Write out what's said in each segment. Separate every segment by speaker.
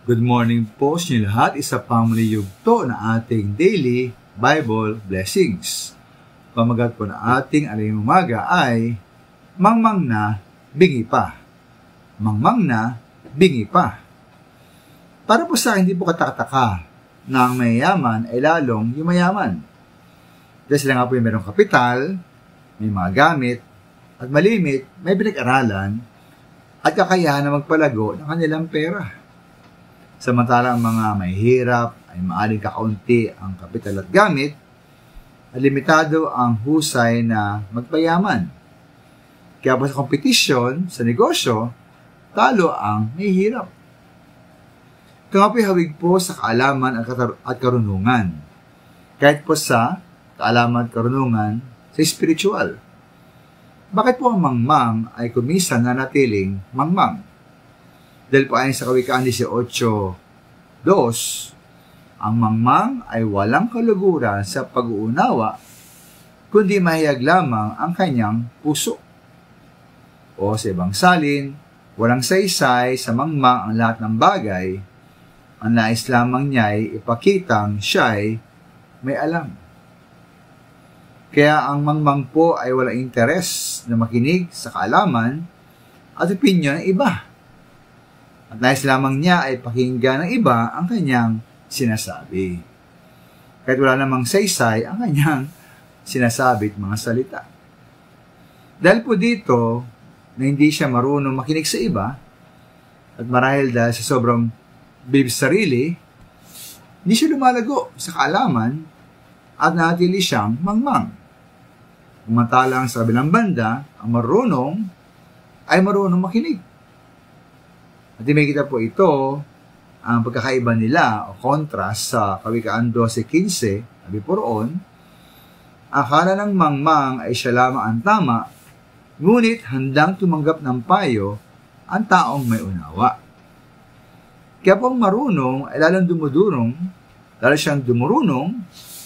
Speaker 1: Good morning po sa inyo lahat. Isa pang muli yugto na ating daily Bible blessings. Pamagat po na ating aling umaga ay mangmang na, bingi pa. Mangmang na, bingi pa. Para po sa akin, hindi po katakataka na ang mayayaman ay lalong yumayaman. Dahil sila nga po yung merong kapital, may mga gamit, at malimit, may pinag-aralan, at kakayahan na magpalago ng kanilang pera. Samantalang ang mga mahihirap ay maaaring kakaunti ang kapital at gamit, at limitado ang husay na magpayaman. Kaya po sa kompetisyon, sa negosyo, talo ang mahihirap. Ito nga po'y hawig po sa kaalaman at karunungan. Kahit po sa kaalaman at karunungan sa spiritual. Bakit po ang mangmang ay kumisan na natiling mangmang? Dahil po ayon sa Kawikaan 18:2, ang mangmang ay walang kaluguran sa pag-uunawa, kundi mahiyag lamang ang kanyang puso. O sa ibang salin, walang saysay sa mangmang ang lahat ng bagay, ang nais lamang niya'y ipakitang siya'y may alam. Kaya ang mangmang po ay walang interes na makinig sa kaalaman at opinyon ng iba. At nais lamang niya ay pakinggan ng iba ang kanyang sinasabi. Kahit wala namang saysay ang kanyang sinasabi at mga salita. Dahil po dito na hindi siya marunong makinig sa iba, at marahil dahil sa sobrang bilib sa sarili, hindi siya lumalago sa kaalaman at natili siyang mangmang. Umantalang sa kabilang banda, ang marunong ay marunong makinig. At may kita po ito, ang pagkakaiba nila o contrast sa Kawikaan 12:15, sabi po roon, akala ng mangmang ay siya lamang ang tama, ngunit handang tumanggap ng payo ang taong may unawa. Kaya po ang marunong ay lalong dumudurong, lalo siyang dumurunong,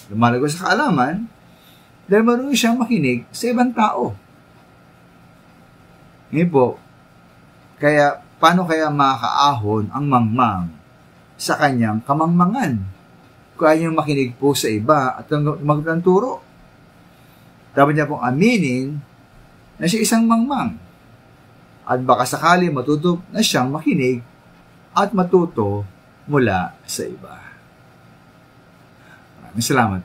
Speaker 1: lumalago sa kaalaman, dahil marunong siyang makinig sa ibang tao. Ngayon po, paano kaya makakaahon ang mangmang sa kanyang kamangmangan kung ayaw niyang makinig po sa iba at tumanggap ng turo? Dapat niya pong aminin na siya isang mangmang at baka sakali matuto na siyang makinig at matuto mula sa iba. Maraming salamat.